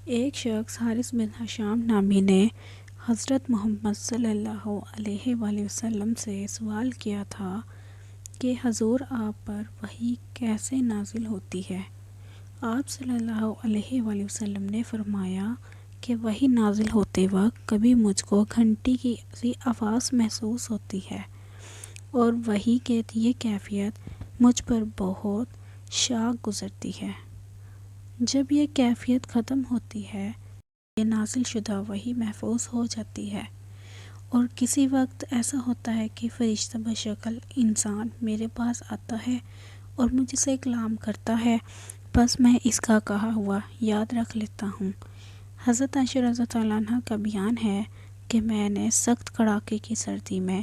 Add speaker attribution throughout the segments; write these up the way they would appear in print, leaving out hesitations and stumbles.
Speaker 1: ایک شخص حارث بن حشام نامی نے حضرت محمد صلی اللہ علیہ وآلہ وسلم سے سوال کیا تھا کہ حضور آپ پر وحی کیسے نازل ہوتی ہے؟ آپ صلی اللہ علیہ وآلہ وسلم نے فرمایا کہ وحی نازل ہوتے وقت کبھی مجھ کو گھنٹی کی سی آواز محسوس ہوتی ہے اور وحی کی یہ کیفیت مجھ پر بہت شاق گزرتی ہے۔ جب یہ کیفیت ختم ہوتی ہے یہ نازل شدہ وحی محفوظ ہو جاتی ہے، اور کسی وقت ایسا ہوتا ہے کہ فرشتہ بشکل انسان میرے پاس آتا ہے اور مجھ سے کلام کرتا ہے، بس میں اس کا کہا ہوا یاد رکھ لیتا ہوں۔ حضرت عائشہ رضی اللہ عنہا کا بیان ہے کہ میں نے سخت کڑاکے کی سردی میں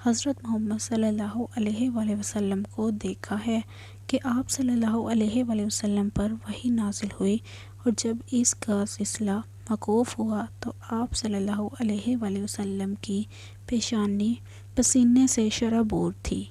Speaker 1: حضرت محمد صلی اللہ علیہ وآلہ وسلم کو دیکھا ہے کہ آپ صلی اللہ علیہ وآلہ وسلم پر وحی نازل ہوئی، اور جب اس کا سلسلہ موقوف ہوا تو آپ صلی اللہ علیہ وآلہ وسلم کی پیشانی پسینے سے شرابور تھی۔